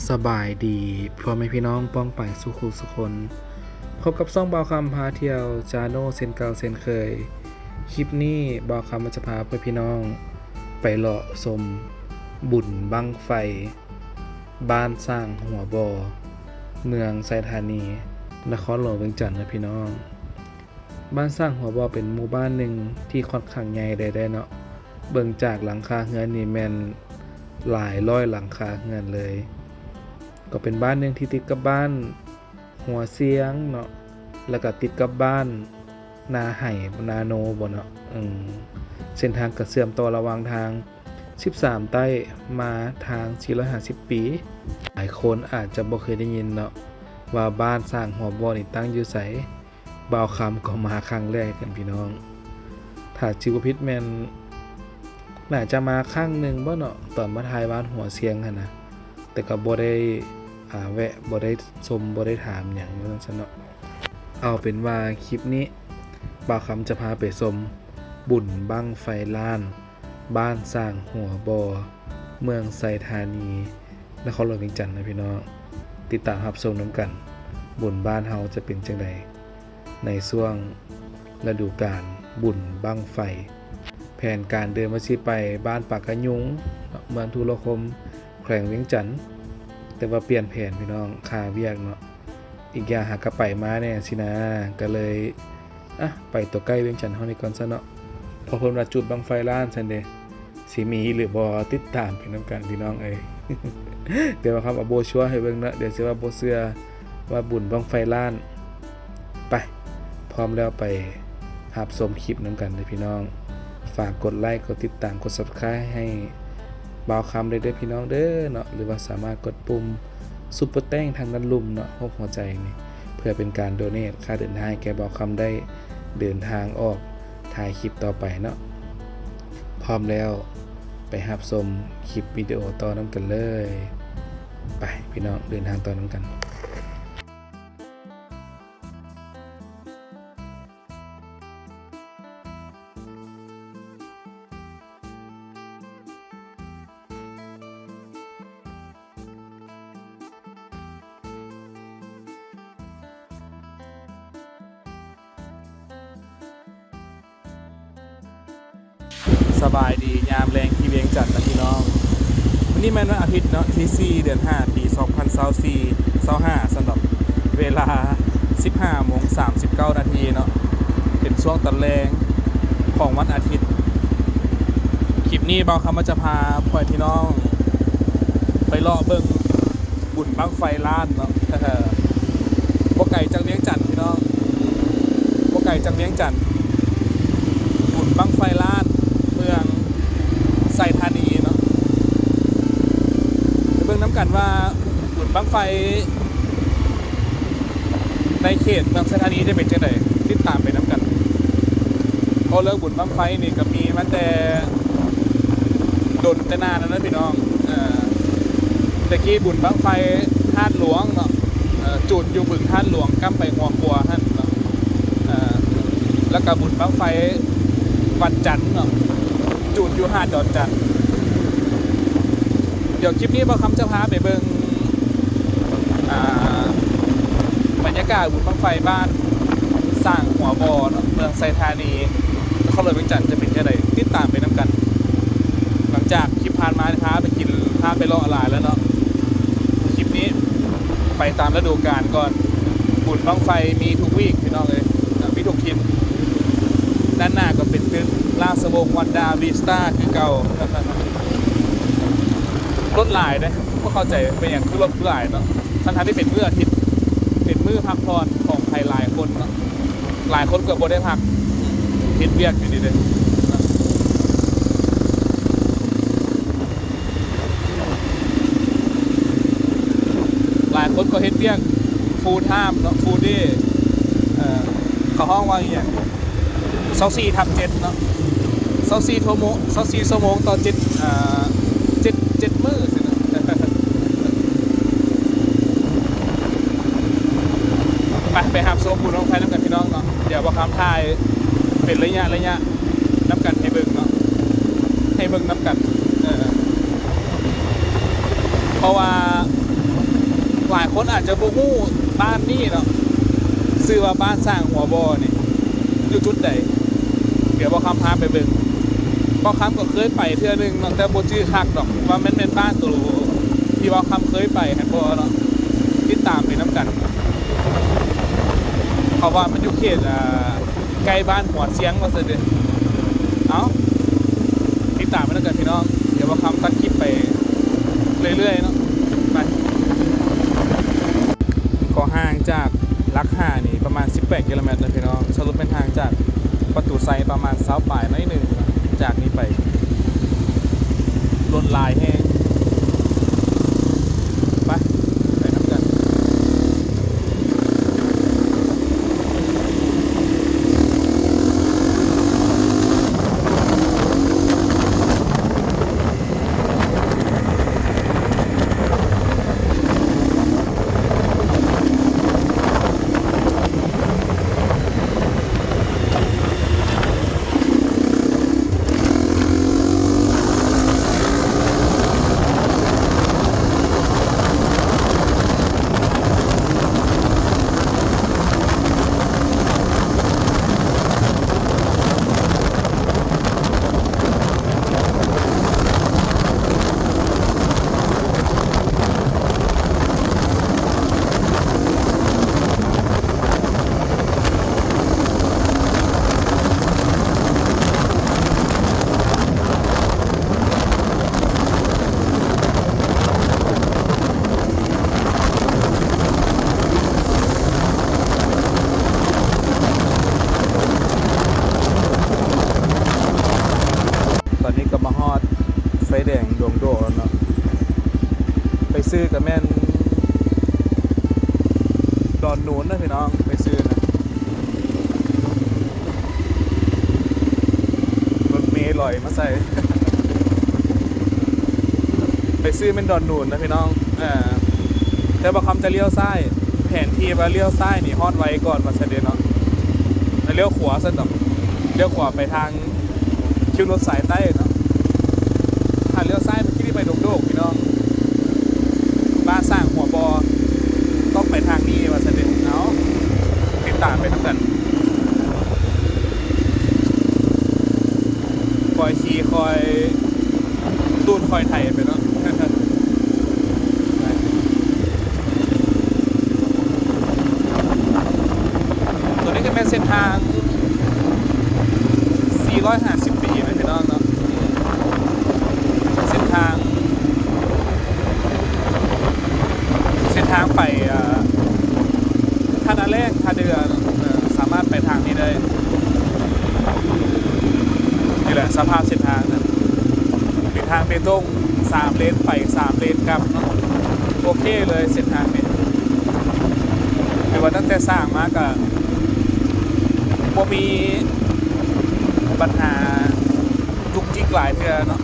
สบายดีพ่อแม่พี่น้องป้องไปสุขุสุคนพบกับซ่องบ่าวคำพาเที่ยวจาโนเซนเก่าเซนเคยคลิปนี้บ่าวคำมันจะพาเพื่อนพี่น้องไปเลาะชมบุญบั้งไฟบ้านสร้างหัวบอเมืองไซธานีนครหลวงเวียงจันทร์นะพี่น้องบ้านสร้างหัวบอเป็นหมู่บ้านหนึ่งที่ค่อนข้างใหญ่ได้เนาะเบิ่งจากหลังคาเฮือนนี่แม่นหลายร้อยหลังคาเฮือนเลยก็เป็นบ้านหนึ่งที่ติดกับบ้านหัวเสียงเนาะแล้วก็ติดกับบ้านนาไห่นาโนบ่เนาะเส้นทางก็เสื่อมต่อระหว่างทาง13ใต้มาทาง450ปีหลายคนอาจจะบ่เคยได้ยินเนาะว่าบ้านสร้างหัวบ่อนี่ตั้งอยู่ไสบ่าวคำก็มาครั้งแรกกันพี่น้องถ้าจิวพิษแม่นน่าจะมาครั้งนึงบ่เนาะตอนมาถ่ายบ้านหัวเสียงหั่นนะแต่ก็บ่ได้แวะบ่ได้ชมบ่ได้ถามหยังว่าซั่นเนาะเอาเป็นว่าคลิปนี้บ่าวคำจะพาไปชมบุญบั้งไฟล้านบ้านสร้างหัวบอเมืองไซธานีนครหลวงเวียงจันทร์นะพี่น้องติดตามรับชมน้ำกันบุญบ้านเฮาจะเป็นจังไดในช่วงฤดูกาลบุญบั้งไฟแผนการเดินมาสิไปบ้านปากกะยุงเมืองทุรคมแขวงเวียงจันทน์แต่ว่าเปลี่ยนแผนพี่น้องค่าเวียกเนาะอีกอย่างหากกระไปมาแน่สินะก็เลยไปตัวใกล้เวียงจันทน์เฮานี่ก่อนซะเนาะพอเพิ่นว่าจุดบั้งไฟล้านซั่นเด้สิมีหรือบ่ติดตามพี่น้ำกันพี่น้องเอ้ย เดี๋ยวครับเอาโบชัวให้เบิ่งเนาะเดี๋ยวสิว่าบ่เชื่อว่าบุญบั้งไฟล้านไปพร้อมแล้วไปรับชมคลิปน้ำกันเด้อพี่น้องฝากกดไลค์กดติดตามกด Subscribe ให้บ่าวคำได้เด้อพี่น้องเด้อเนาะหรือว่าสามารถกดปุ่มซุปเปอร์แต้งทางด้านลุ่มเนาะหัวใจนี่เพื่อเป็นการโดเนทค่าเดินทางให้แก่บ่าวคำได้เดินทางออกถ่ายคลิปต่อไปเนาะพร้อมแล้วไปรับชมคลิปวิดีโอต่อน้ำกันเลยไปพี่น้องเดินทางต่อน้ำกันสบายดียามแรงที่เวียงจันทน์นะพี่น้องวันนี้แม่นวันอาทิตย์เนาะที่4เดือน5ปี2024-25สำหรับเวลา 15:39 นาทีเนาะเป็นช่วงตอนแรงของวันอาทิตย์คลิปนี้บ่าวคำว่าจะพาพ่อพี่น้องไปเลาะเบิ่งบุญบั้งไฟล้านเนาะบ่ไกลจากเวียงจันทน์พี่น้องบ่ไกลจากเวียงจันทน์บุญบั้งไฟล้านเมืองไซธานีเนาะไปเบิ่งน้ำกันว่าบุญบั้งไฟในเขตเมืองไซธานีได้เป็นจังไดติดตามไปน้ำกันพอเลิกบุญบั้งไฟนี่ก็มีมาแต่ดนแต่นานแล้วนะพี่น้องแต่กี้บุญบั้งไฟธาตุหลวงเนาะจุดอยู่บึงธาตุหลวงกั้มไปหัวกัวท่านเนาะแล้วก็บุญบั้งไฟวันจันทร์เนาะจุดอยู่หาดดอนจันทร์เดี๋ยวคลิปนี้บ่าวคำจะพาไปเบิ่งบรรยากาศบุญบั้งไฟบ้านสร้างหัวบอเนาะเมืองไซธานีนครหลวงเวียงจันทน์จะเป็นจังไดติดตามไปน้ำกันหลังจากคลิปผ่านมาพาไปกินพาไปเลาะหลายแล้วเนาะคลิปนี้ไปตามฤดูกาลก่อนบุญบั้งไฟมีทุกวีคพี่น้องเลยมีทุกทิศด้านหน้าก็เป็นตึกราชวงศ์วันดาวิสตาคือเก่ารถหลายนะพวกเข้าใจเป็นอย่างคือรถหลายเนาะทั้งที่เป็นมื้ออาทิตย์เป็นมื้อพักผ่อนของใครหลายคนเนาะหลายคนเกือบบ่ได้พักเฮ็ดเวียกอยู่ดีเลยหลายคนก็เฮ็ดเวียกฟูลไทม์เนาะฟูลเดย์เขาห้องว่าอย่าง24/7เนาะ24ชั่วโมง24ชั่วโมงต่อ7มื้อสินะไปหาชมบุญบั้งไฟน้ำกันพี่น้องเนาะเดี๋ยวบ่าวคำถ่ายเป็นระยะน้ำกันให้เบิ่งเนาะให้เบิ่งน้ำกันเพราะว่า หลายคนอาจจะบ่ฮู้บ้านนี้เนาะชื่อว่าบ้านสร้างหัวบ่อนี่อยู่จุดใดเดี๋ยวบ่คำพาไปเบิ่งบ่คำก็เคยไปเทื่อนึงเนาะแต่บ่ชื่อคักดอกว่ามันเป็นบ้านตัวที่บ่คำเคยไปแม่นบ่เนาะติดตามไปนํกันเขาว่ามันอยู่เขตใกล้บ้านหัวเสียงว่าซั่นเด้อเอ้าติดตามไปแล้วกันพี่น้องเดี๋ยวบ่คำตัดคลิปไปเรื่อยๆเนาะไปก็ห่างจากลักห้านี่ประมาณ18กิโลเมตรนะพี่น้องสรุปเป็นทางจากประตูไซประมาณ20 ปลายน้อยหนึ่งจากนี้ไปรถลายแห้งไปทำกันตอนนี้ก็มาฮอดไฟแดงดวงโดแล้วเนาะไปซื้อกับแม่นดอนนูนนะพี่น้องไปซื้อนะรถเมล์ลอยมาใส่ ไปซื้อเป็นดอนนูนนะพี่น้องแต่บางคำจะเลี้ยวซ้ายแผนที่ว่าเลี้ยวซ้ายนี่ฮอดไว้ก่อนมาเสด็จเนาะแล้วเลี้ยวขวาซะต่อเลี้ยวขวาไปทางคิวรถสายใต้เนาะถ้าเลี้ยวซ้ายมันที่ไปดงโดกพี่น้องบ้านสร้างหัวบอต้องไปทางนี้มาเสด็จเอาติดตามไปทั้งกันคอยขี่คอยตูนคอยไถไปเนาะ ตัวนี้ก็เป็นเส้นทาง450 ปีนะพี่น้องเนาะเส้นทางไปท่านาแรกท่าเรือสามารถไปทางนี้ได้นี่แหละสภาพเส้นทางนะเป็นทางเบตง3 เลนไป3 เลนกลับเนาะโอเคเลยเส้นทางนี้คือว่าตั้งแต่สร้างมาก็บ่มีปัญหาจุกจิกหลายเทื่อเนาะ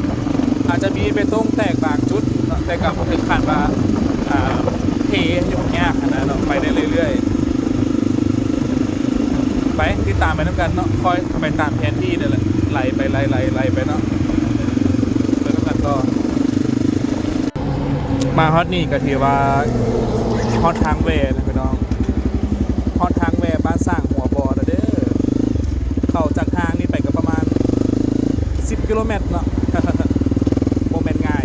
อาจจะมีเบตงแตกบางจุดแต่กับผมถึงขั้นว่าเทยุ่งยากขนาดเนาะไปได้เรื่อยๆไปติดตามไปน้ำกันเนาะคอยไปตามแผนที่นี่แหละไหลไปไล่ไปเนาะไปน้ำกันก็มาฮอตนี่ก็ถือว่าฮอตทางเวนะพี่น้องฮอตทางเวบ้านสร้างหัวบอเด้อเข้าจากทางนี้ไปก็ประมาณ10 กิโลเมตรเนาะ โมเมนต์ง่าย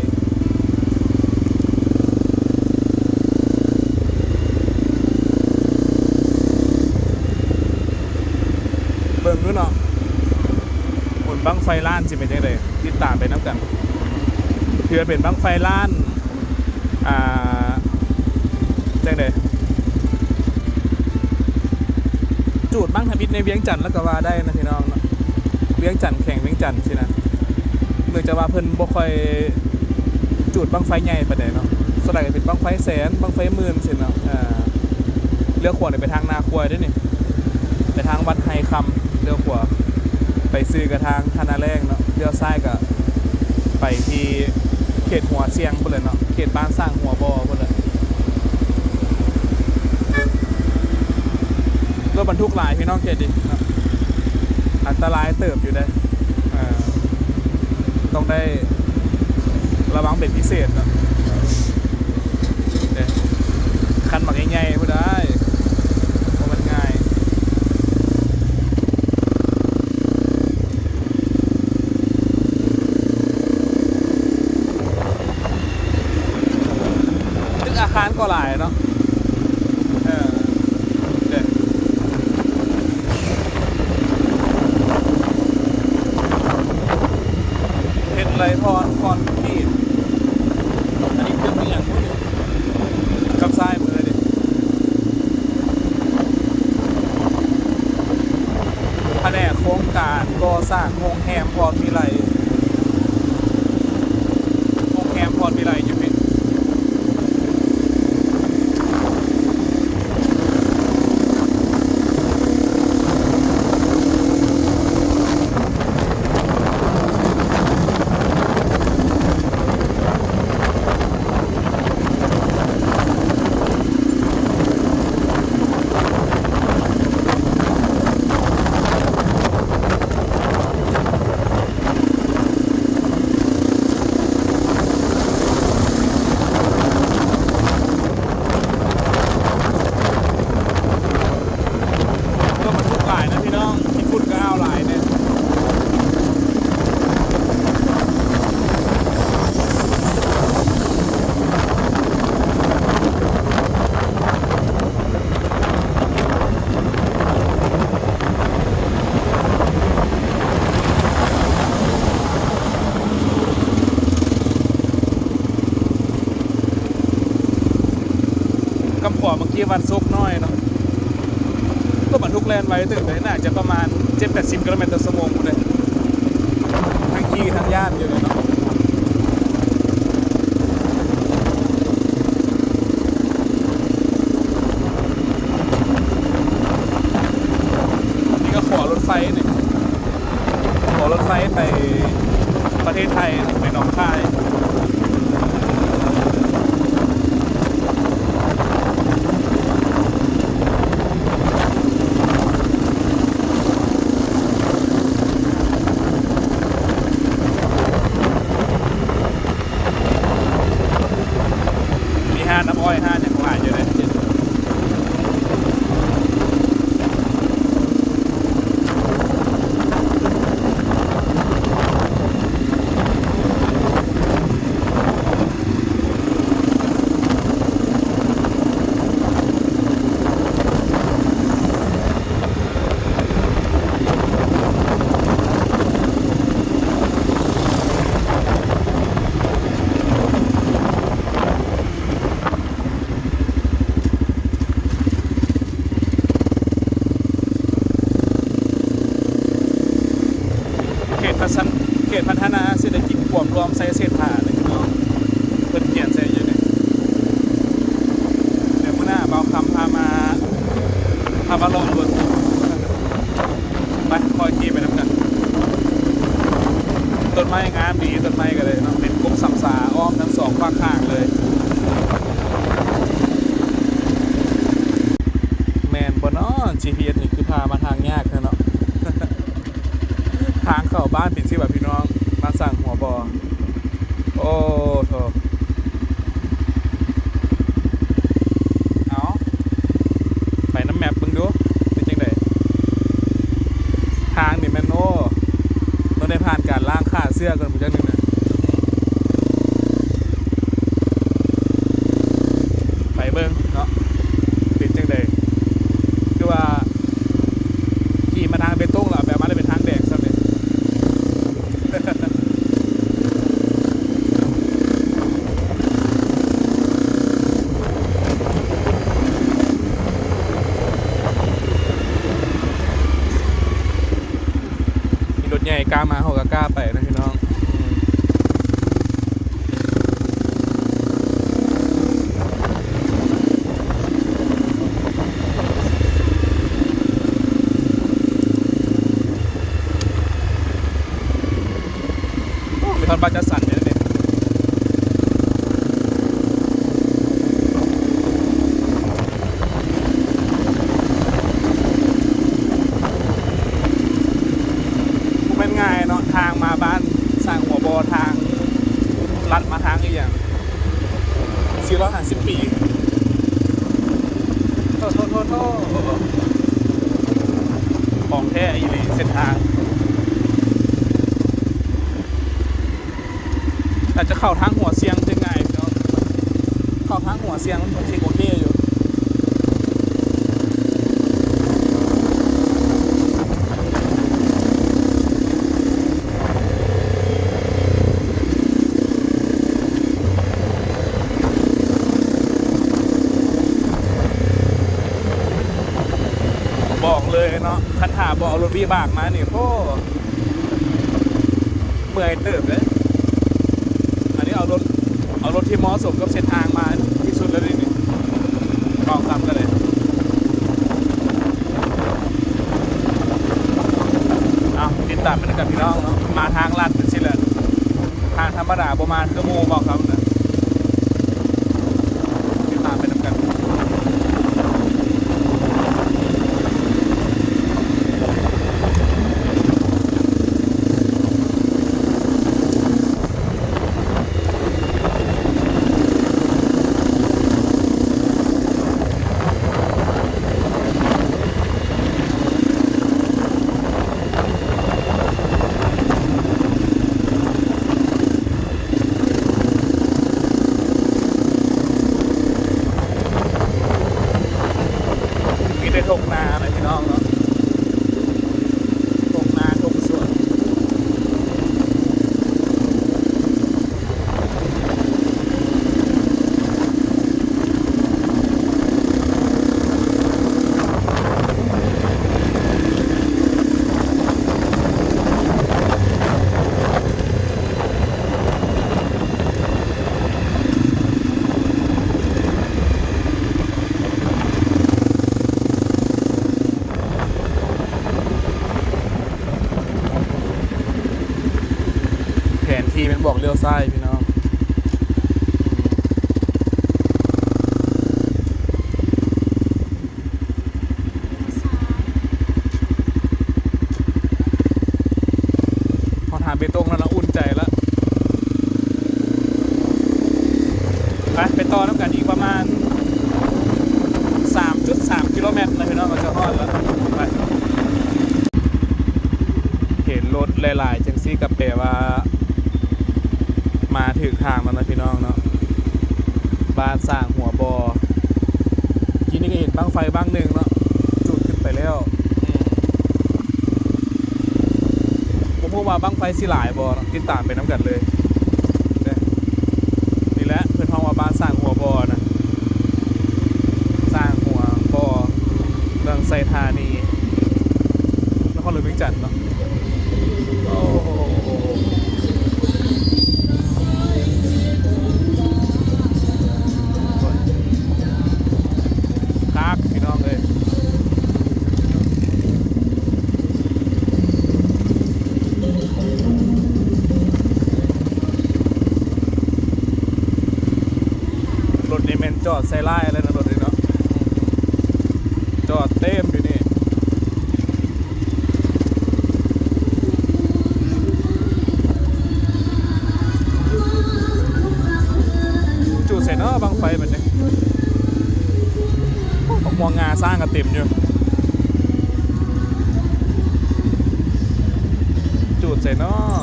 เบิ่งดูเนาะผลบั้งไฟล้านสิเป็นยังไงติดตามไปน้ำกันเพื่อเป็นบั้งไฟล้านจังไดจูดบ้างทำอิฐในเวียงจันทร์แล้วก็ว่าได้นะพี่น้องเนาะเวียงจันทร์แข่งเวียงจันทร์สินะเนื่องจากว่าเพิ่นบ่ค่อยจูดบั้งไฟใหญ่ปานใดเนาะส่วนใหญ่ก็เป็นบั้งไฟแสนบั้งไฟหมื่นสิเนาะเลี้ยวขวาไปทางนาควยด้วยนี่ไปทางวัดไฮคำเลี้ยวขวาไปซื้อกระทางธนาแรงเนาะเลี้ยวซ้ายก็ไปที่เขตหัวเสียงพุ่นเลยเนาะเขตบ้านสร้างหัวบ่อพุ่นเลยรถบรรทุกหลายพี่น้องเขตดิอันตรายเติบอยู่ได้ต้องได้ระวังเป็นพิเศษเนาะ นาคารก็หลายเนาะเออเด็ดเห็นไรพรที่อันนี้คือมีอย่างนู้นอยู่กับซ้ายมือดิแผนกโครงการก่อสร้างโรงแรมพรวิไลโรงแรมพรวิไลอยู่นี่ก็มันทุกหลายนะพี่น้องที่ฟุตก็เอาหลายเนี่ยกำขวาเมื่อกี้วันซุกน้อยเนาะก็บรรทุกแลนไว้ถึงเลยน่าจะประมาณ 7-80 กิโลเมตรต่อชั่วโมงเลยทั้งขี่ทั้งย่านอยู่เลยเนาะนี่ก็ขอรถไฟเนี่ยขอรถไฟไปประเทศไทยไปหนองคายมีห้าน้ำอ้อยห้าอย่างหลายอยู่เลยเขตพัฒนาเศรษฐกิจรวมไซเศรษฐาเลยเนาะเพิ่นเขียนใส่อยู่เนี่ยเดี๋ยวมื้อหน้าเบาคำพามาลองรถไปคอยขี่ไปน้ำกันต้นไม้งามดีต้นไม้กันเลยเนาะเป็นกกสัมสาอ้อมทั้งสองฝั่งข้างเลยแมนบ่เนาะ GPS นี่คือพามาทางยากเนาะทางเข้าบ้านเป็นสิแบบพี่น้องมาสั่งหัวบอโอ้โถเอาไปน้ำแมปเบิ่งดูเป็นจังไดทางนี่แมนโน่ต้องได้ผ่านการล้างค่าเสื้อกันผู้จักนึงนะไปเบิ่งเนาะเป็นจังไดคือว่าขี่มาทางเบตงแล้วแบบมาได้เป็นทางแดงซะเลยมีรถใหญ่กล้ามาเขาก็กล้าไปนะพี่น้องมีทอนบ้านจัดสรรเนี่ยนี่เป็นง่ายเนาะทางมาบ้านสร้างหัวบอทางลัดมาทางอีกอย่าง450 ปีโทษของแท้อีหลีเส้นทางอาจจะเข้าทางหัวเสียงจะง่ายเนาะเข้า ทางหัวเสียงมันโอเคอยู่บอกเลยเนาะคันหาบอกรถวิบากมาเนี่ยพ่อเมื่อยเติบเลยอันนี้เอารถที่เหมาะสมกับเส้นทางมาที่สุดแล้วนี่บอกตามกันเลยเอาติดตามไปด้วยกันพี่น้องเนาะมาทางลัดเป็นสิแหละทางธรรมดาประมาณชั่วโมงบอกครับนะติดตามไปด้วยกันทงนาเลยพี่น้องเนาะทงนาทงสวนแผนที่มันบอกเลี้ยวซ้ายพี่น้องพอถามเบตงแล้วเราอุ่นใจแล้วไปต่อน้ำกันอีกประมาณ 3.3 กิโลเมตรนะพี่น้องเราจะฮอดแล้วไปเห็นรถหลายๆจังซี่กับแปลว่ามาถึงทางแล้วนะพี่น้องเนาะบ้านสร้างหัวบอทีนี้ก็เห็นบั้งไฟบ้างหนึ่งเนาะจุดขึ้นไปแล้วผมพูดว่าบั้งไฟสิหลายบอติดตามไปน้ำกันเลยนี่แหละเพื่อนห้องว่าบ้านสร้างหัวบอนะสร้างหัวบอเมืองไซธานีนครหลวงเวียงจันทร์เนาะโอ้โหพี่น้องเลยรถนี่แมนจอดใส่ไล่อะไรนะรถนี่เนาะจอดเต็มอยู่นี่จุดใส่เนาะบังไฟแบบนี้มองงาสร้างกันเต็มอยู่จุดใส่เนาะ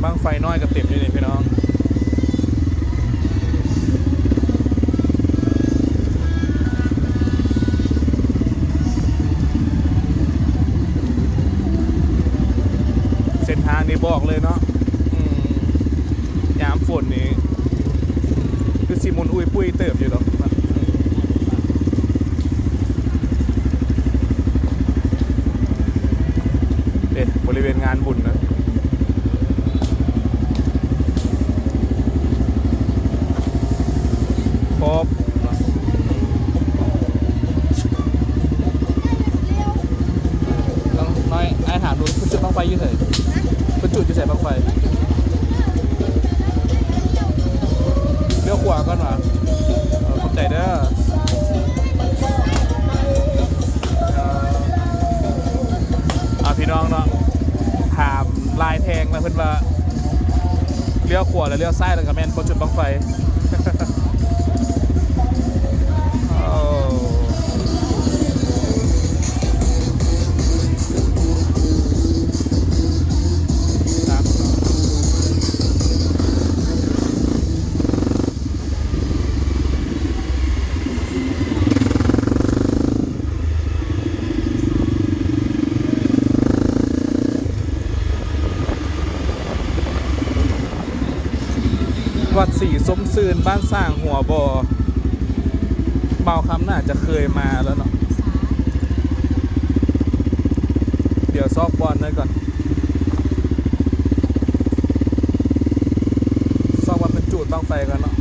บังไฟน้อยกันเต็มอยู่นี่พี่น้องเส้นทางนี้บอกเลยเนาะยามฝนนี้คือซีมุนอุ้ยปุ้ยเติบอยู่หรอกบริเวณงานบุญนะครบน้อยไอ้ถามดูคุณจุดบั้งไฟยี่เฉยคุณจุดยี่เฉยบั้งไฟเลี้ยวขวาก่อนวะขอบใจเด้อพี่น้องเนาะถามลายแทงมาเพื่อนว่าเลี้ยวขวาแล้วเลี้ยวซ้ายแล้วก็แม่นบนจุดบั้งไฟ ซื่นบ้านสร้างหัวบ่อเบาคำน่าจะเคยมาแล้วเนาะเดี๋ยวซอกบอลหน่อยก่อนซอกบอลเป็นจูดบังไฟกันเนาะ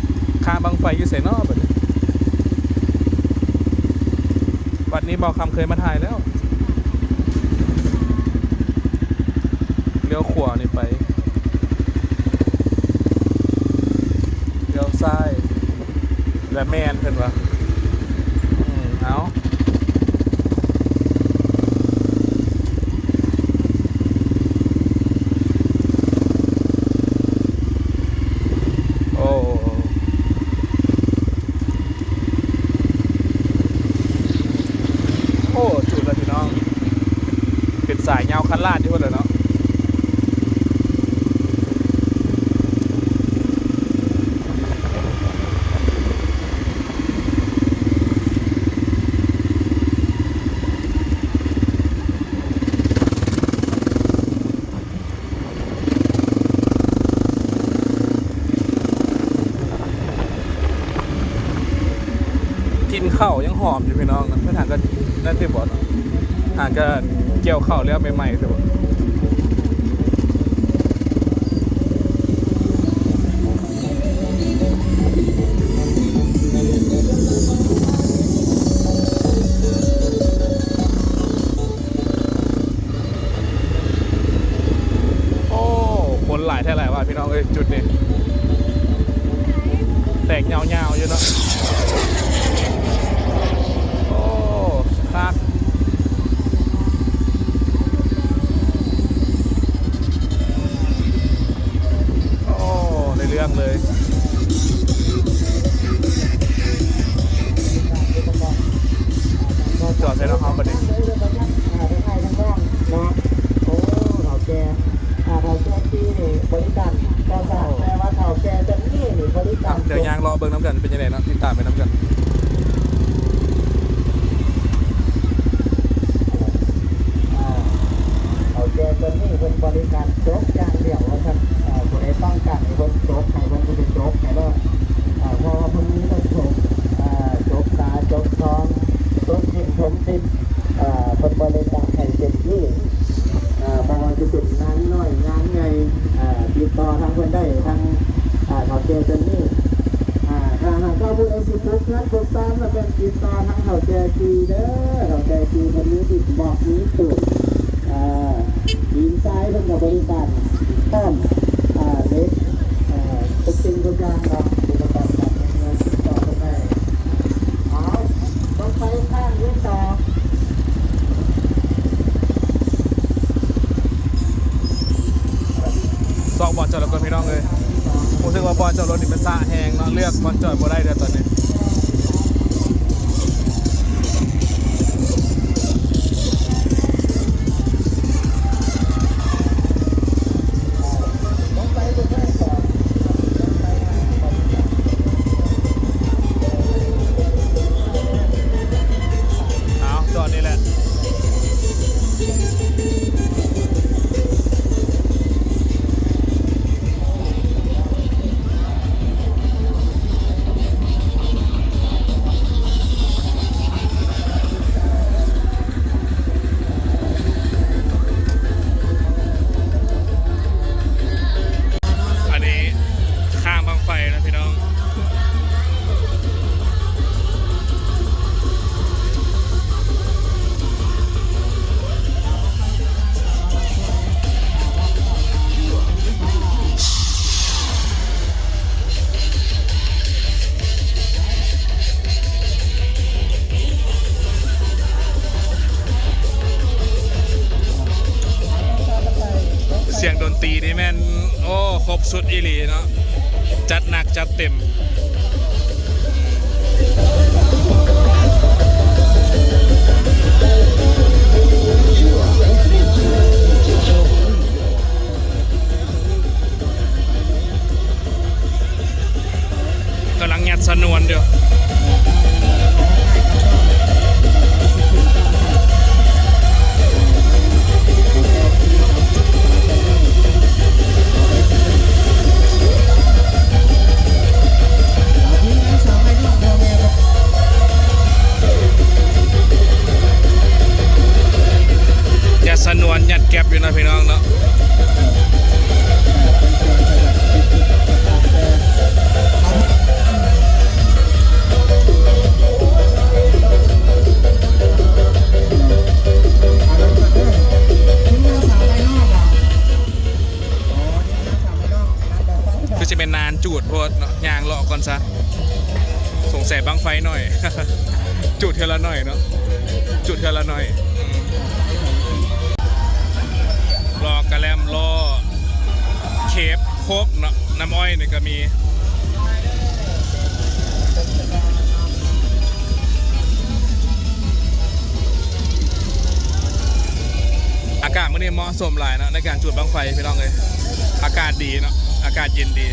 คาบังไฟอยู่เสนอแบบนี้วัดนี้เบาคำเคยมาถ่ายแล้วเลี้ยวขวานี่ไปเลี้ยวซ้ายและแมนเพิ่นวะเอาโอ้โอ้จุดแล้วพี่น้องเป็นสายยาวคันลาดที่พุ่นเลยเนาะกินข้าวยังหอมอยู่พี่น้องนะเพื่อนหางก็นั่นที่บอกหางก็เกี่ยวข้าวแล้วใหม่ๆแต่ว่าโอ้คนหลายแท่หลายว่าพี่น้องเอ้ยจุดนี้แตกเงาๆอยู่เนาะโอ้คักโอ้ในเรื่องเลยจอดใส่น้ำเขาประเด็นเดี๋ยวยางรอเบิ่งน้ำกันเป็นยังไงนะติดตามไปน้ำกันเขาแกตัวนี้เป็นบริการโจ๊กอย่างเดียวว่าท่านคนใดต้องการให้คนโจ๊กให้คนจะเป็นโจ๊กให้แล้วพอคนนี้ก็โจ๊กโจ๊กตาโจ๊กท้องโจ๊กกินชมติดเป็นบริการให้เต็มที่พอจะเป็นงานน้อยงานใหญ่ติดต่อทางคนได้ทางเขาแกตัวนี้ถ้าหากเราพูดไอ้สิบปุ๊บนั้นปุ๊บตามเราเป็นติดต่อทางเขาแกจีเด้อเขาแกจีคนนี้ติดบอกนี้ถูกดินซ้ายเป็นกับบริการต้อมเล็กทุกสิ่งทุกอย่างครับอุปกรณ์การเงินต่อตรงไหนเอาต้องไปข้างยื่นต่อซอกบอลจอดแล้วก็พี่น้องเลยผมถึงว่าบอลจอดรถนี่เป็นสะแหงเนาะเลือกบอลจอดบ่ได้เดี๋ยวตอนนี้เสียงดนตรีนี่แม่นโอ้ครบสุดอีหลีเนาะจัดหนักจัดเต็มกำลังงัดสนวนเดียว พี่น้องเนาะคือจะเป็นนานจูดโพดเนาะยางเลาะก่อนซะสงสัยบังไฟหน่อย จุดเทละหน่อยเนาะจุดเทละหน่อยรอกระแลมรอเคฟครบเนาะน้ำอ้อยเนี่ยก็มีอากาศมื้อนี้เหมาะสมหลายเนาะในการจุดบังไฟพี่น้องเลยอากาศดีเนาะอากาศเย็นดี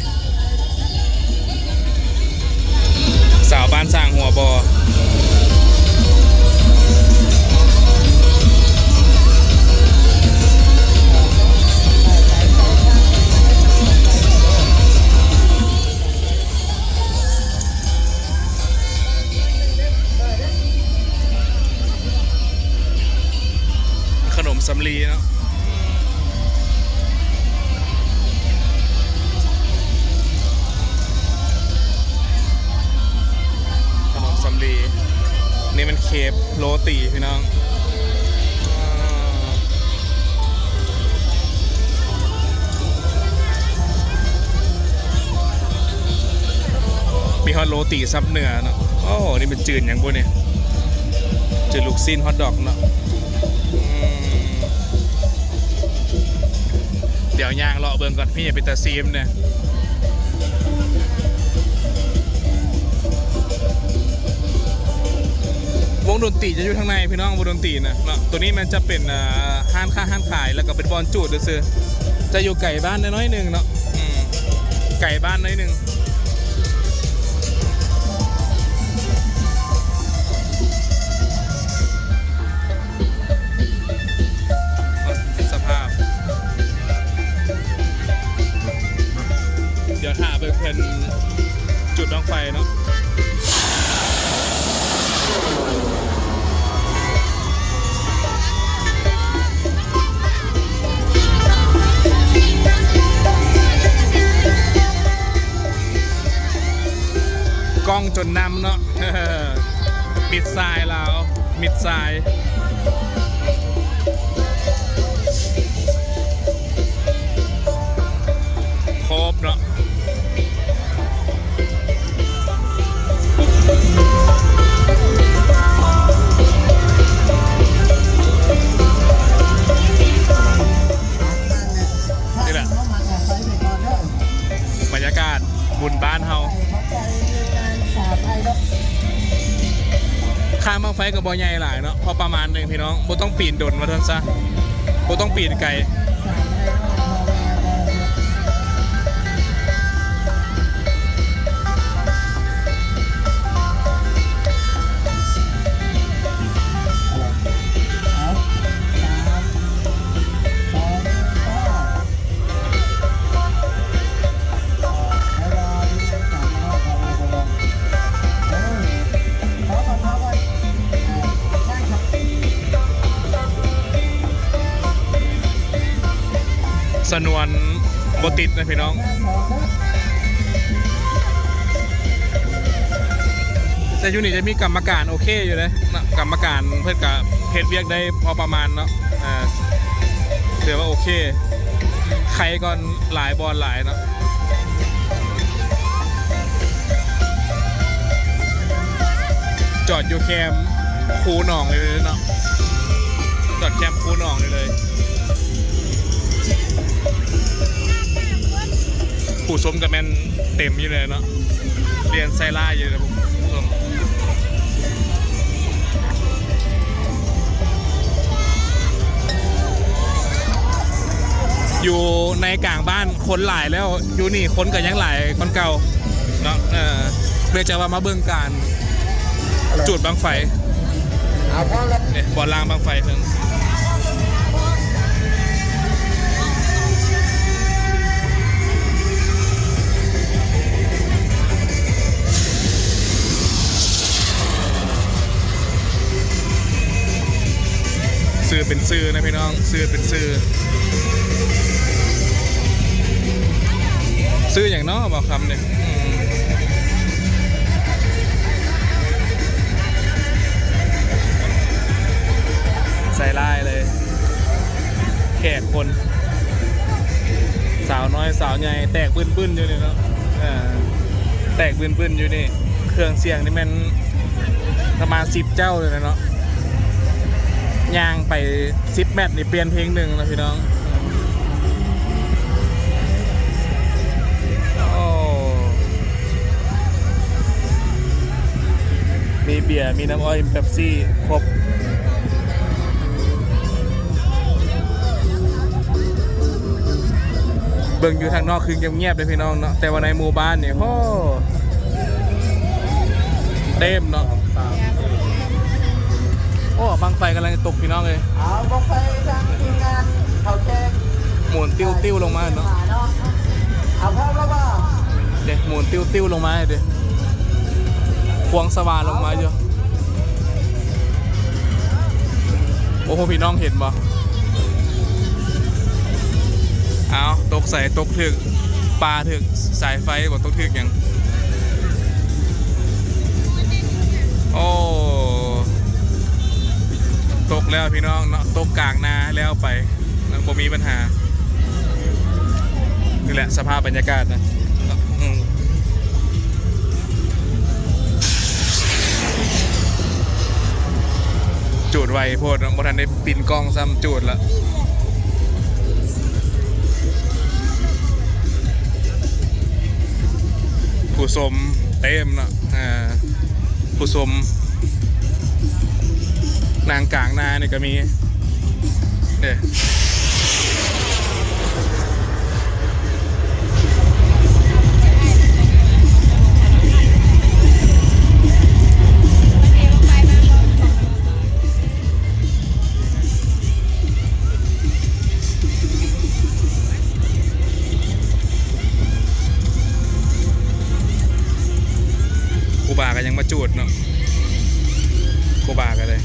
สาวบ้านสร้างหัวบอขนมสำลีเนาะขนมสำลีนี่มันเคปโรตีพี่น้องมีฮอตโรตีซับเนื้อเนาะโอ้โหนี่เป็นจืดอย่างพวกนี้จืดลูกซีนฮอตดอกเนาะเดี๋ยวย่างเลาะเบิ่งก่อนพี่อย่าไปตาซีมเนี่ยวงดนตรีจะอยู่ทางในพี่น้องวงดนตรีนะเนาะตัวนี้มันจะเป็นห้านค้าห้านขายแล้วก็เป็นบอลจูดด้วยซื้อจะอยู่ไก่บ้านน้อยๆหนึ่งเนาะไก่บ้านน้อยหนึ่งสภาพเดี๋ยวถ่าไปเป็นจุดบั้งไฟเนาะกล้องจนนำเนาะ มิดทรายแล้วมิดทรายครบเนาะนี่แหละบรรยากาศบุญบ้านเฮาข้ามบังไฟกับบอใหญ่หลายเนาะพอประมาณหนึ่งพี่น้องบ่ต้องปีนดนมาทันซะบ่ต้องปีนไกลสนวนบติดนะพี่น้องแต่ยูนิจะมีกรรมการโอเคอยู่เลยนะกรรมการเพื่อนกับเฮ็ดเวียกได้พอประมาณเนาะเดี๋ยวว่าโอเคใครก่อนหลายบอลหลายเนาะจอดอยู่แคมป์คูหนองเลยเนาะจอดแคมป์คูหนองเลยผู้ชมกับแมนเต็มอยู่เลยเนาะเรียนไซล่าอยู่เลยผู้ชมอยู่ในกลางบ้านคนหลายแล้วอยู่นี่คนก็ยังหลายคนเก่าเนาะเพื่อจะมาเบิ่งการจุดบังไฟเนี่ยบอลล่างบังไฟเพิ่ง ซื้อเป็นซื้อนะพี่น้องซื้อเป็นซื้อ ซื้ออย่างเนาะบอกคำเนี่ยใส่ลายเลยแขกคนสาวน้อยสาวใหญ่แตกบึ้นๆอยู่นี่เนาะแตกบึ้นๆอยู่นี่เครื่องเสียงนี่มันประมาณ10 เจ้าเลยนะเนาะย่างไป10 แมตช์นี่เปลี่ยนเพลงหนึ่งนะพี่น้องมีเบียร์มีน้ำอ้อยเป๊ปซี่ครบเบิ่งอยู่ทางนอกคือเงียบๆเลยพี่น้องเนาะแต่ว่าในหมู่บ้านเนี่ยโอ้เต็มเนาะโอ้บังไฟกำลังจะตกพี่น้องเลยเอาบังไฟทางทีมงานเขาแจ้งหมุนติ้วลงมาเนาะเอาพร้อมแล้วป่ะเด็กหมุนติ้วลงมาเด็กควงสว่านลงมาอยู่โอ้โหพี่น้องเห็นบ่เอาตกใส่ตกถึกปลาถึกสายไฟบ่ตกถึกอย่างโอ้ตกแล้วพี่น้องเนาะตกกลางนาแล้วไปนะบ่มีปัญหานี่แหละสภาพบรรยากาศนะจูดไวโพดบ่ทันได้ปินกล้องซ้ำจูดละผู้สมเต็มเนาะผู้สมนางกลางนานี่ก็มีเด้กูบาก็ยังมาจูดเนาะกูบากันเลย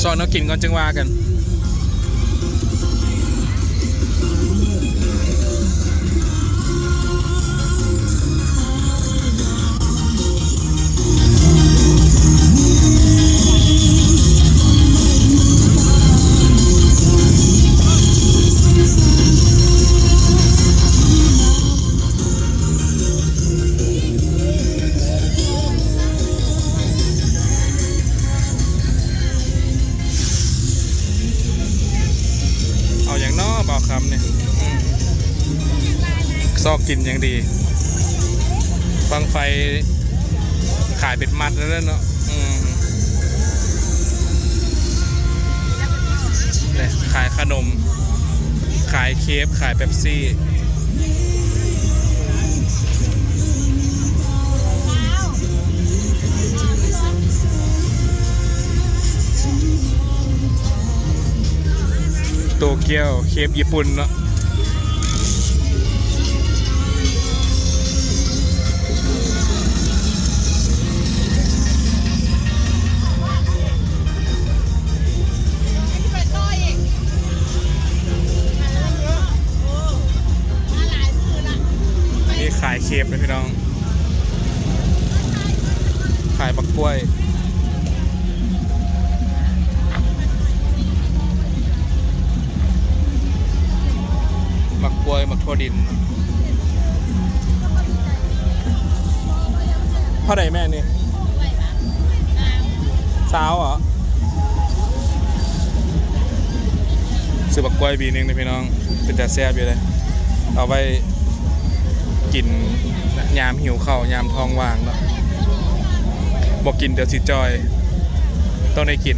สอนเอากินก่อนจึงว่ากันคำเนี่ยซอกกินอย่างดีบังไฟขายเป็นมัดแล้วเนาะเนี่ยขายขนมขายเคฟขายเป๊ปซี่โตเกียวเคฟญี่ปุ่นเนาะนี่ขายเคฟเลยพี่น้องขายบักกล้วยมักกล้วยมักทั่วดินเท่าไหร่แม่นี่สาวเหรอซื้อบักกล้วยบีนึงนะพี่น้องเป็นแต่แซ่บอยู่เลยเอาไว้กินยามหิวข้าวยามท้องว่างเนาะบอกกินเดี๋ยวสิจอยต้องได้กิน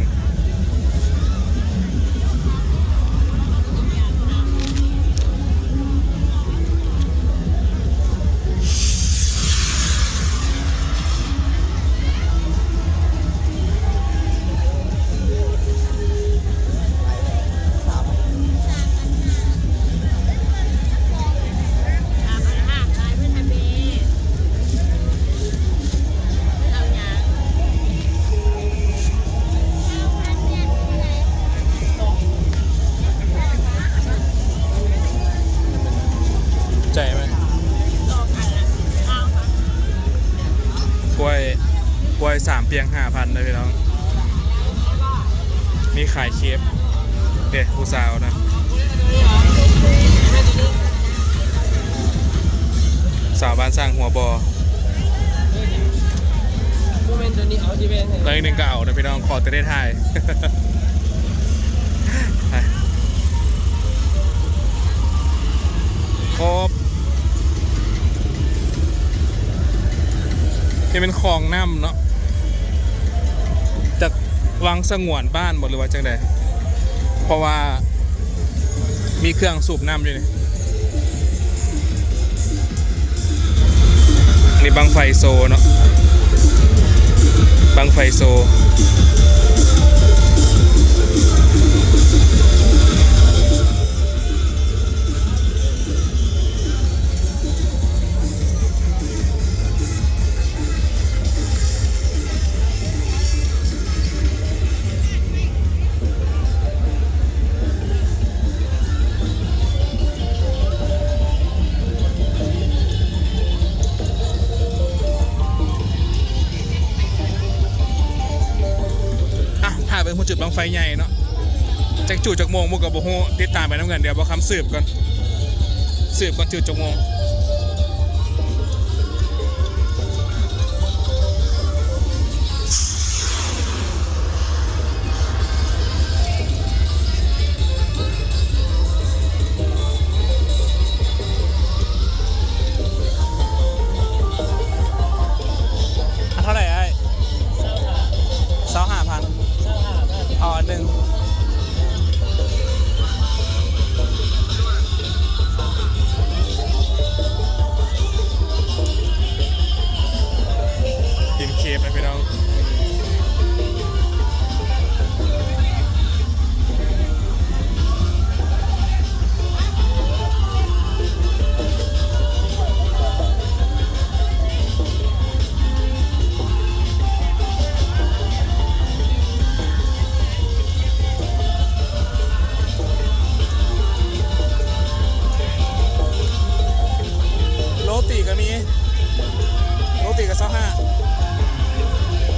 กล้วย3เพียง 5,000เลยพี่น้องมีขายเคฟเด็กผู้สาวนะสาวบ้านสร้างหัวบอแล้วอีกหนึ่งก็เอานะพี่น้องขอจะได้ถ่าย ครบนี่เป็นคลองน้ำเนาะจากวังสงวนบ้านหมดหรือว่าจังใดเพราะว่ามีเครื่องสูบน้ำอยู่นี่บังไฟโซเนาะบังไฟโซเป็นคนจุดบังไฟใหญ่เนาะจากจุดจากโมงมุกกับโบโฮติดตามไปน้ำเงินเดี๋ยวบอกคำสืบก่อนจุดจากโมงเท่าไหร่ไอ้25,000อ๋อหนึ่งกินเคฟนะพี่น้องโรตีก็มีโรตีก็25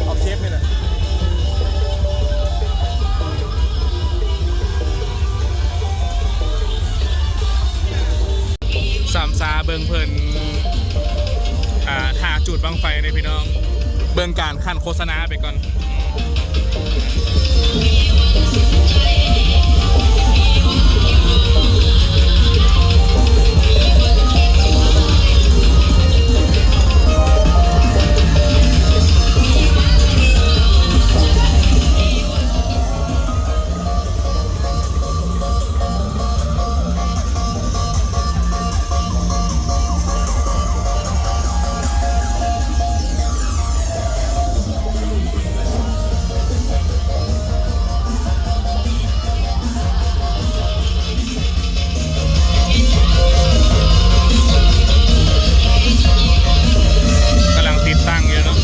เอาเคฟนี่แหละสามซาเบิงเพลินถ่าจุดบังไฟในพี่น้องเบิงการขั้นโฆษณาไปก่อนกำลังติดตั้งอยู่เนาะ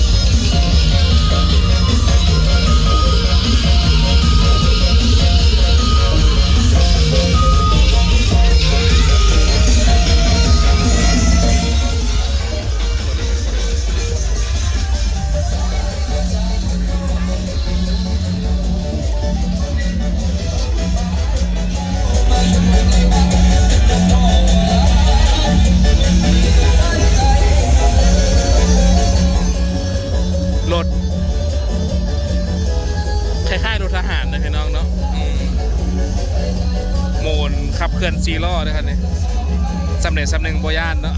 รถคล้ายๆรถทหารนะพี่น้องเนาะโมนขับเคลื่อน4 ล้อด้วยกันนี่สำเร็จสำเร็จโบย่านเนาะ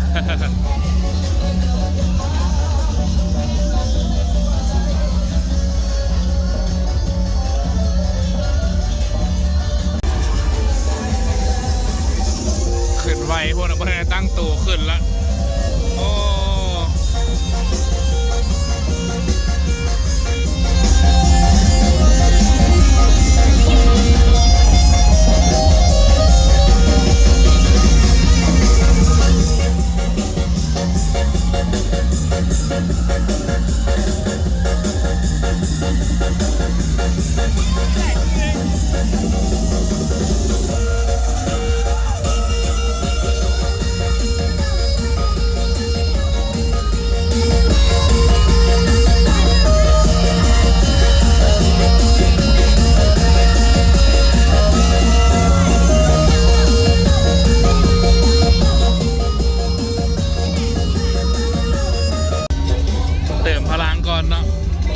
ขึ้นไวพวกนั้นพวกนั้นตั้งตัวขึ้นละโอ้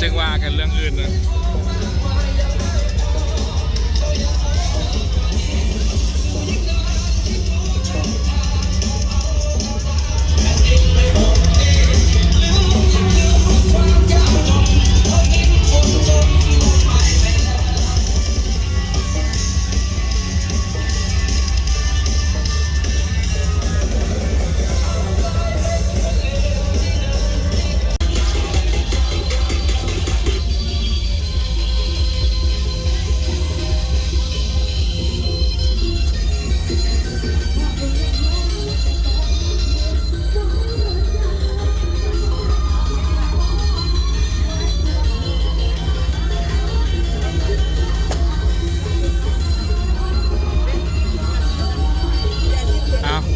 จึงว่ากันเรื่องอื่นนะ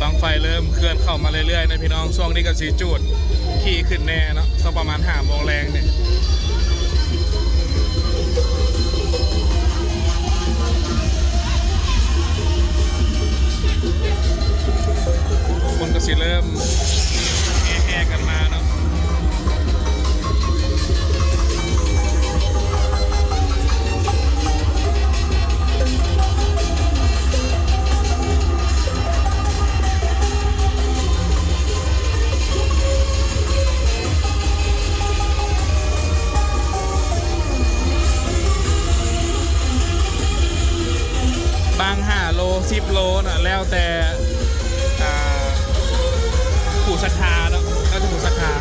บังไฟเริ่มเคลื่อนเข้ามาเรื่อยๆนะพี่น้องช่วงนี้ก็สีจุดขี่ขึ้นแน่เนาะสักประมาณ5 โมงแรงเนี่ยคนก็สีเริ่มแห่กันมาเนาะบาง5 โล 10 โลนะแล้วแต่ผู้ศรัทธาเนาะแล้วแต่ผู้ศรัทธา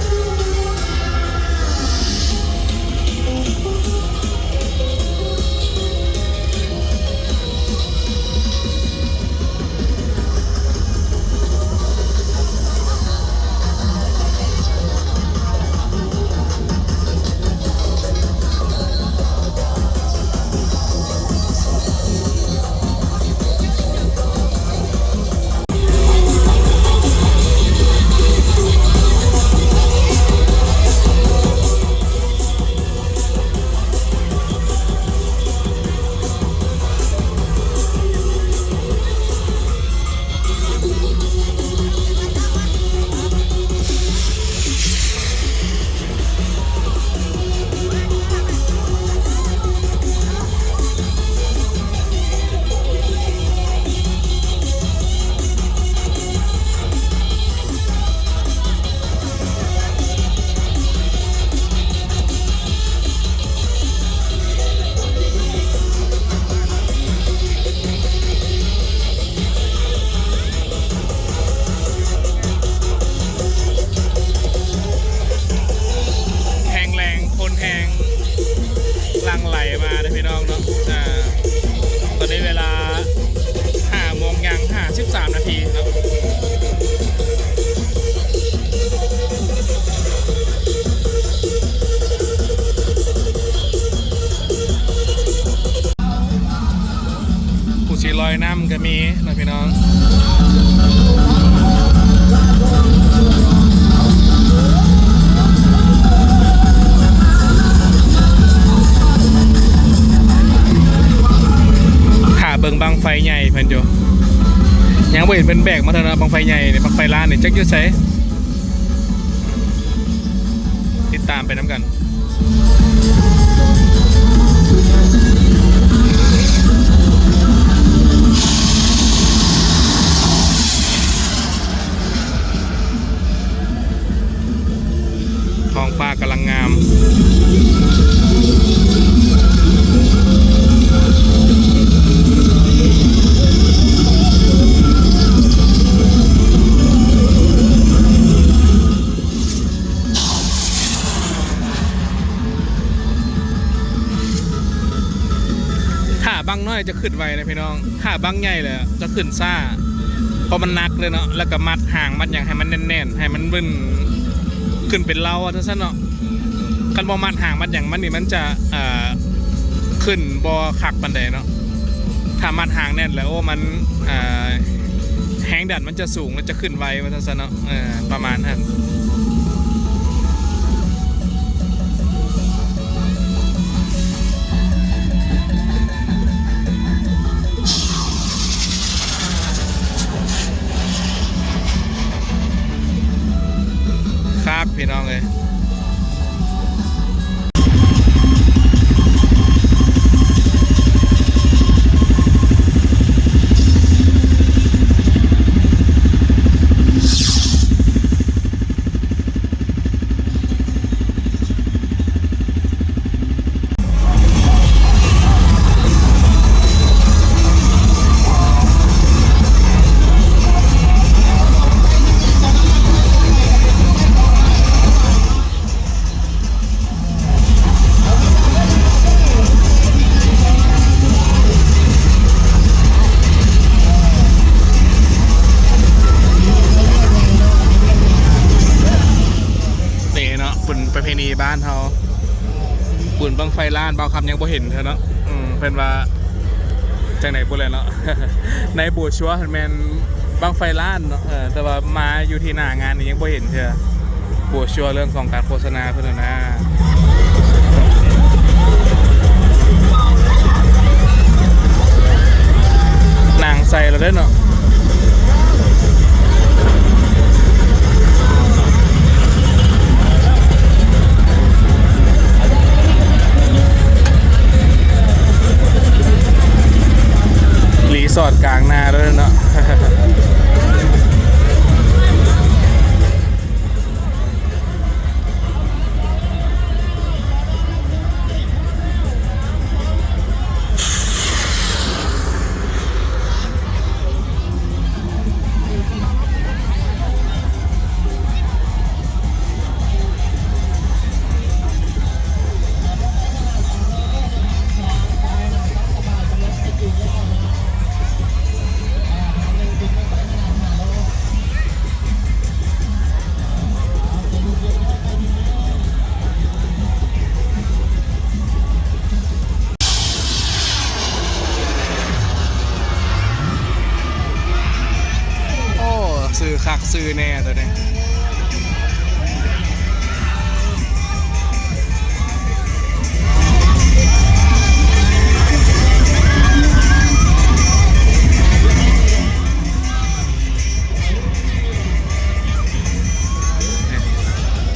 ลังไหลมานะพี่น้องเนาะตอนนี้เวลา5 โมงยัง53 นาทีเนาะผู้ชีลอยน้ำก็มีนะพี่น้องเบิ่งบังไฟใหญ่เพิ่นอยู่ยังบ่เห็นเป็นแบกมาเท่านะบังไฟใหญ่เนี่ยบังไฟล้านเนี่ยจักอยู่ไสติดตามไปน้ำกันท้องฟ้ากำลังงามบังน้อยจะขึ้นไวนะพี่น้องถ้าบังใหญ่เลยจะขึ้นซ่าเพราะมันนักเลยเนาะแล้วก็มัดห่างมัดอย่างให้มันแน่นๆให้มันบึ้นขึ้นเป็นเล้าทั้งสั้นเนาะคันบอมัดห่างมัดอย่างมันนี่มันจะขึ้นบอคักปันใดเนาะถ้ามัดห่างแน่นแล้วโอ้มันแห้งดันมันจะสูงแล้วจะขึ้นไวทั้งสั้นเนาะประมาณนั้นพี่น้องเลย บุญประเพณีบ้านเขาบุญบังไฟล้านเบาคำยังบ่เห็นเธอเนาะเป็นว่าจากไหนบุญเลยเนาะ ในบูชัวแมนบังไฟล้านเนาะแต่ว่ามาอยู่ที่หน้างานนี่ยังบ่เห็นเธอบูชัวเรื่องของการโฆษณาเพื่อนนะนางใส่เราได้เนาะรีสอร์ทกลางนาด้วยเนาะ โอ้ซื้อคักซื้อแน่ตัวนี้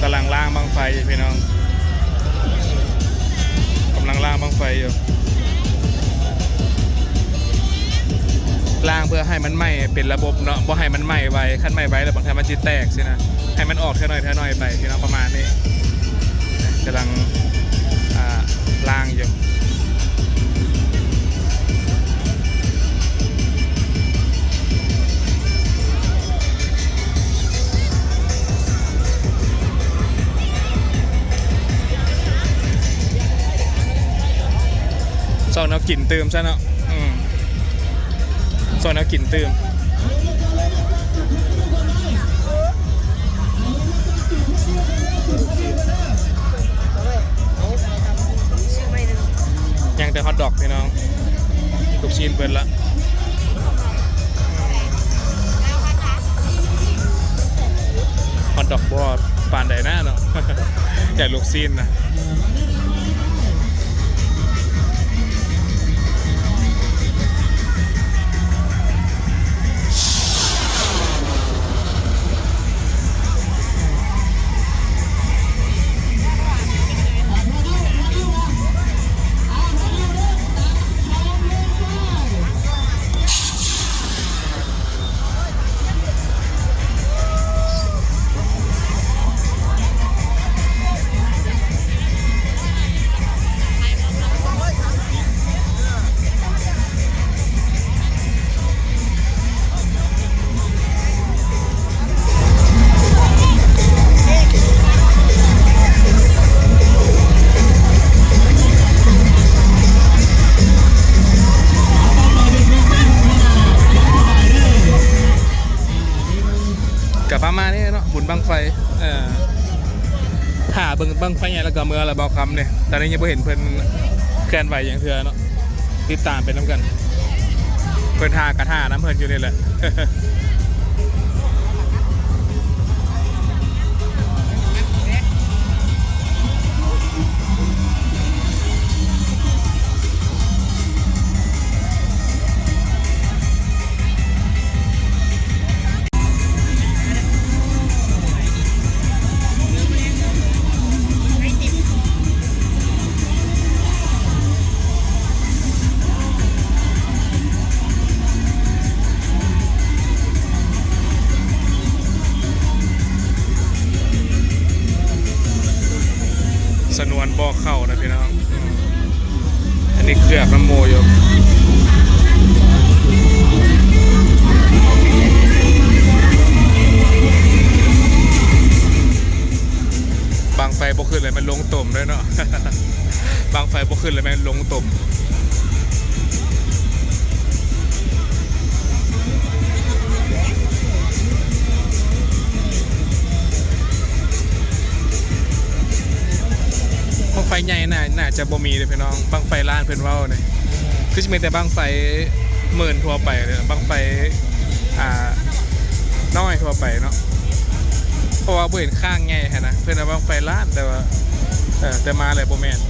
กำลังล่างบังไฟอยู่พี่น้องกำลังล่างบังไฟอยู่ล่างเพื่อให้มันไหม้เป็นระบบเนาะบ่ให้มันไหม้ไวขั้นไหม้ไวแล้วบางทีมันจะแตกสินะให้มันออกเท่าน้อยไปพี่น้องประมาณนี้กำลังล่างอยู่ซองเอากลิ่นเติมซะเนาะซองเอากลิ่นเติมยังแต่ฮอทดอกพี่น้องลูกชิ้นเปิดละฮอทดอกบอดปานใดหน้าเนาะ แต่ลูกชิ้นนะกับประมาณนี้เนาะบุญบังไฟหาเบิ่งบังไฟใหญ่แล้วก็เมื่อละเบาคำเนี่ยตอนนี้ยังไม่เห็นเพิ่นเคลื่อนไหวอย่างเถื่อเนาะติดตามเป็นน้ำกันเพิ่นหากระท่าน้ำเพิ่นอยู่นี่แหละ สนวนบ่อเข้านะพี่น้องอันนี้เคลือบน้ำโมอยู่บางไฟบ่ขึ้นเลยมันลงต่มด้วยเนาะ บางไฟบ่ขึ้นเลยมันลงต่ม ใหญ่ๆน่าจะบ่มีเลยพี่น้องบังไฟล้านเพิ่นเว้าเนี่ยคือจะมีแต่บังไฟหมื่นทั่วไปเลยบังไฟน้อยทั่วไปเนาะเพราะว่าเห็นข้างใหญ่ฮะนะเพิ่นเอาบังไฟล้านแต่ว่าแต่มาเลยบ่แม่น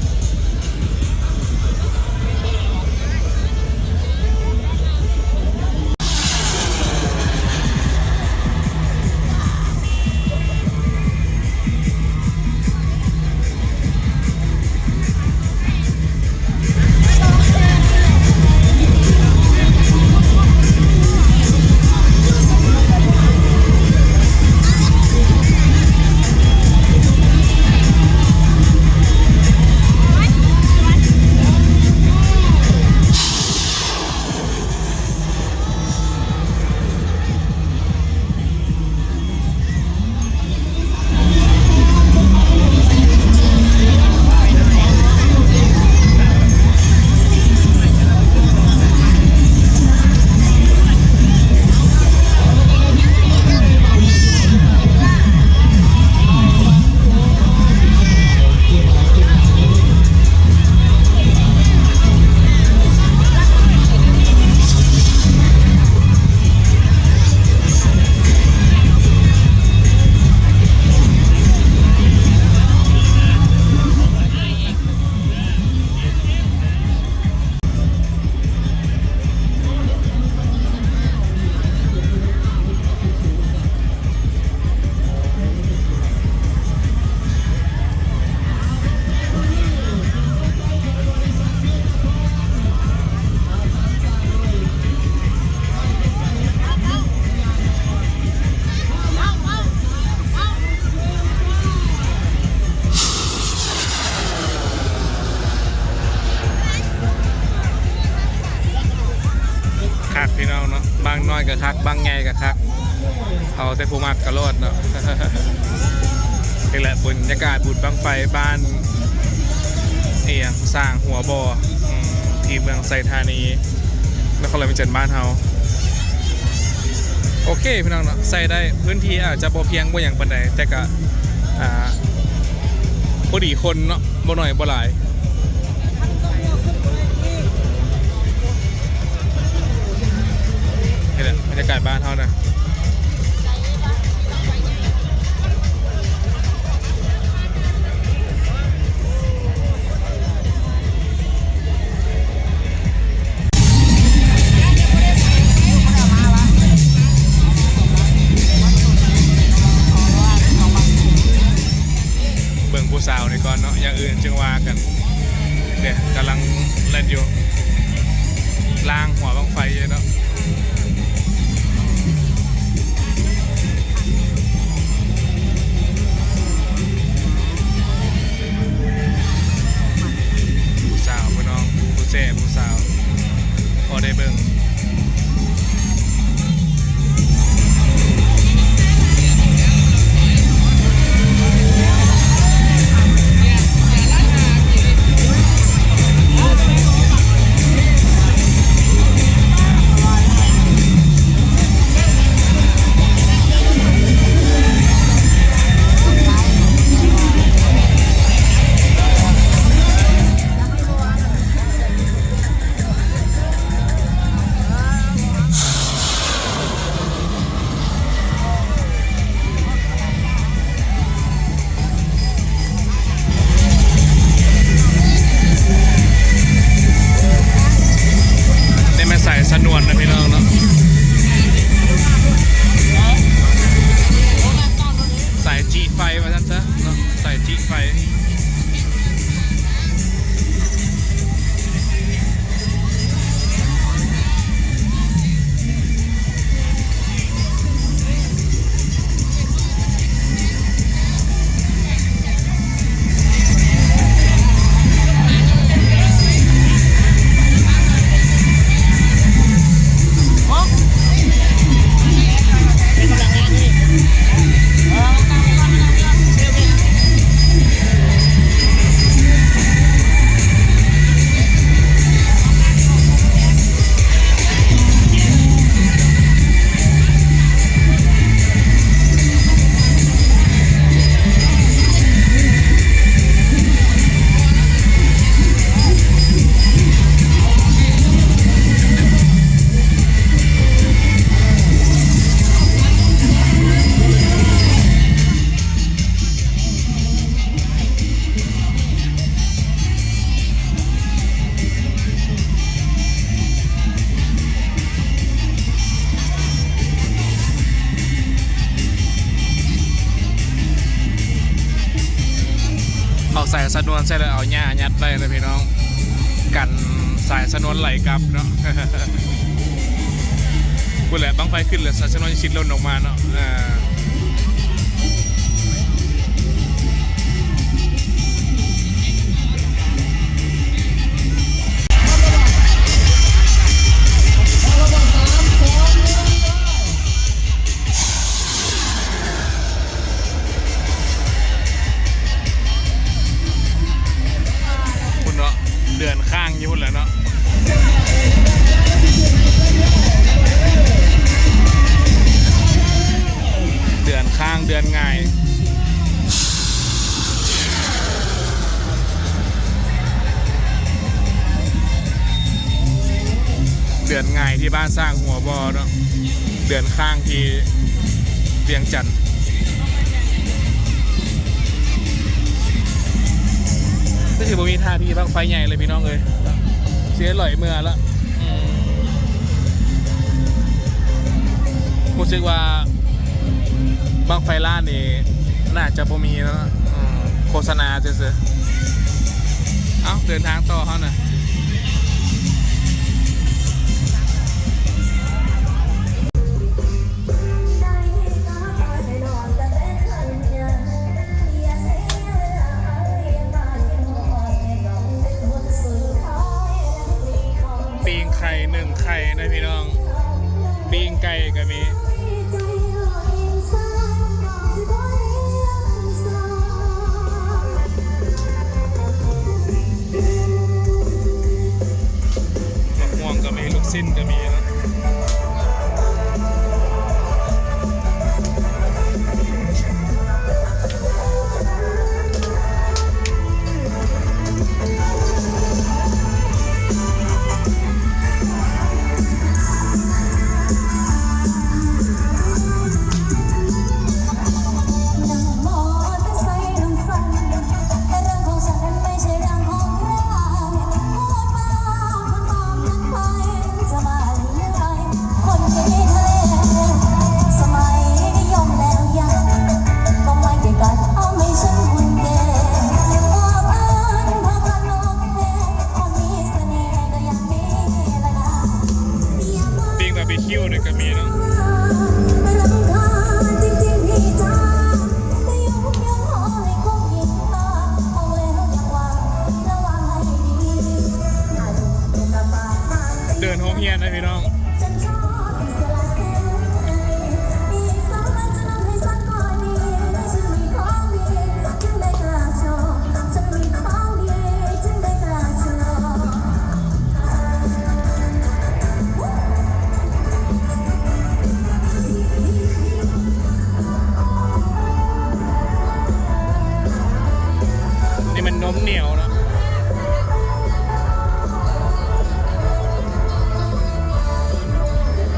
คักพี่น้องเนาะบางน้อยก็คักบางใหญ่ก็คักเอาแต่ผู้มักก็รอดเนาะ นี่แหละบรรยากาศบุญบังไฟบ้านสร้างหัวบ่อที่เมืองไซธานีนครราชสีมาบ้านเฮาโอเคพี่น้องเนาะใส่ได้พื้นที่อาจจะบ่เพียงบ่อย่างปานใดแต่ก็พอดีคนเนาะบ่น้อยบ่หลายนี่แหละบรรยากาศบ้านเฮานะผู้สาวในก่อนเนาะอย่างอื่นจึงว่ากันเดี๋ยวกำลังเล่นอยู่ล่างหัวบังไฟเยอะเนาะผู้สาวพี่น้องผู้เซ่ผู้สาวพอได้เบิ่งสนวนนะพี่น้องเนาะสายจีไฟมาท่านซะเนาะสายจีไฟ ใส่สนวนใส่แล้วเอาหญ้ายัดได้นะพี่น้องกันสายสนวนไหลกลับเนาะ กูแหละต้องไฟขึ้นเลยสายสนวนชิดล้นออกมาเนาะคุณเนาะเดือนข้างอยู่พุ่นแหละเนาะเดือนข้างเดือนง่ายเดือนง่ายที่บ้านสร้างหัวบอเนาะเดือนข้างที่เวียงจันทร์ก็ถือว่ามีท่าที่บ้างไฟใหญ่เลยพี่น้องเลยเสียหล่อยเมื่อละรู้สึกว่าบ้างไฟล้านนี่น่าจะบ่มีแล้วนะโฆษณาเฉยๆเอ้าเดินทางต่อเขาหน่อยปีงไข่1 ไข่นะพี่น้องปีงไก่ก็มีก็มีลูกสิ้นก็มีนะคิวเนี่ยก็มีเนาะเดินโฮมเฮียนนะพี่น้องนมเหนียวนะ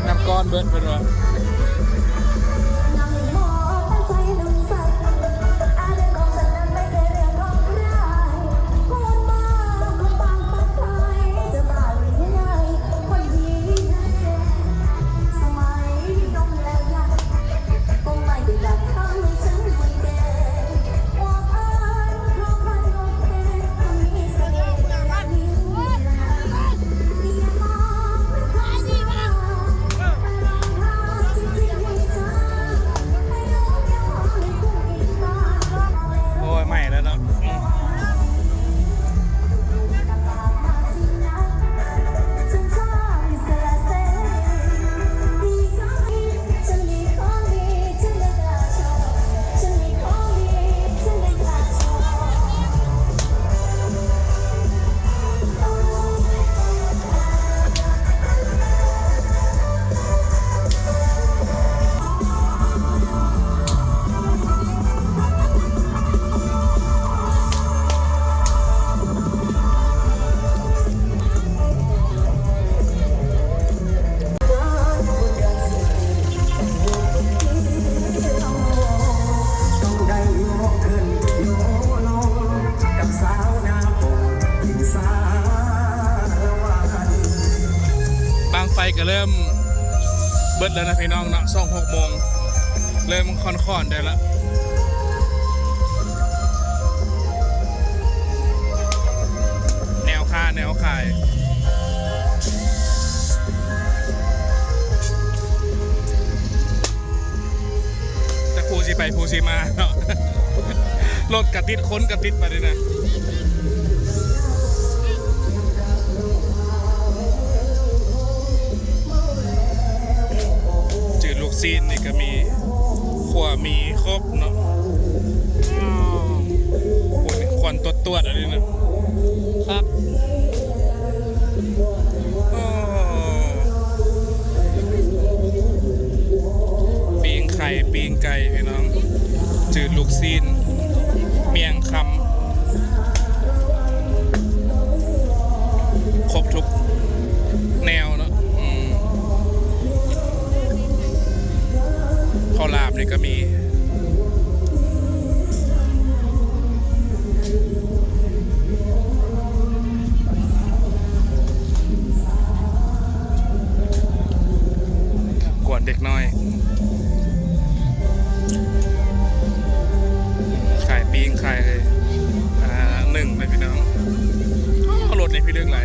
น้ำก้อนเบิดไปเลยก็เริ่มเบิดแล้วนะพี่น้องเนาะ6 โมงเริ่มค่อนๆได้ละ รถกระติดค้นกระติดไปเลยนะจืดลูกซีนนี่ก็มีขวมีครบเนาะโอ้ยควันตัวอะไรนี่นะครับปีงไข่ปีงไก่พี่น้องจืดลูกซีนเมียงคำครบทุกแนวเนาะข้าวหลามนี่ก็มีกวนเด็กน้อยขายปิ้งขายหนึ่งเลยพี่น้องรถในพี่เลือกอะไร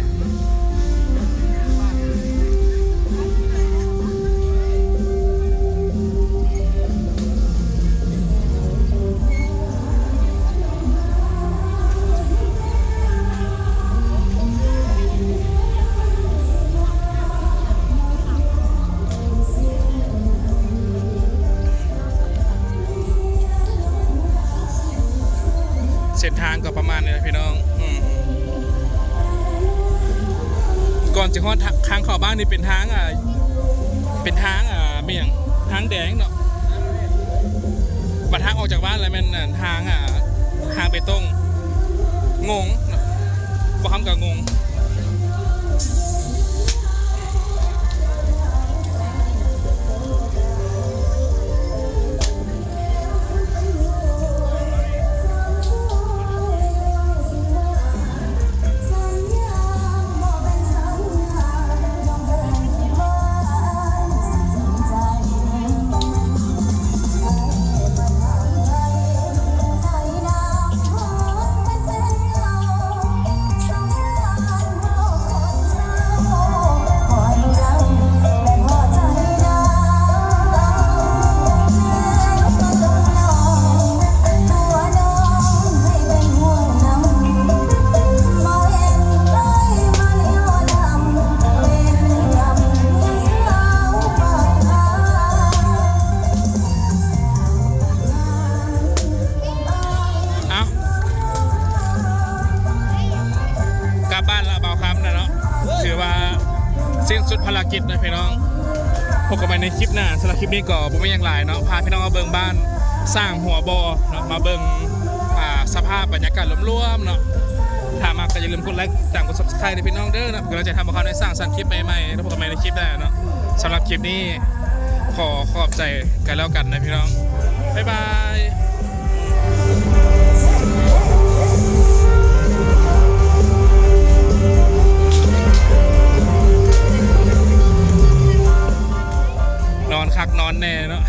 เส้นทางก็ประมาณนี้นะพี่น้องก่อนจะฮอดทางเข้าบ้านนี่เป็นทางเมี่ยงทางแดงเนาะบัดทางออกจากบ้านอะไรมันทางไปตรงงงบ่คำกับงงสิ้นสุดภารกิจนะพี่น้องพบกันใหม่ในคลิปหน้าสำหรับคลิปนี้ก็ผมไม่ยังหลายเนาะพาพี่น้องมาเบิ่งบ้านสร้างหัวบอเนาะมาเบิ่งสภาพบรรยากาศรวมๆเนาะถ้ามาก็อย่าลืมกดไลค์กด subscribe ในพี่น้องเด้อนะเพื่อเราจะทำให้เขาได้สร้างสรรค์คลิปใหม่ๆแล้วพบกันใหม่ในคลิปหน้าเนาะสำหรับคลิปนี้ขอบใจกันแล้วกันนะพี่น้องบ๊ายบายนอนคักนอนแน่เนาะ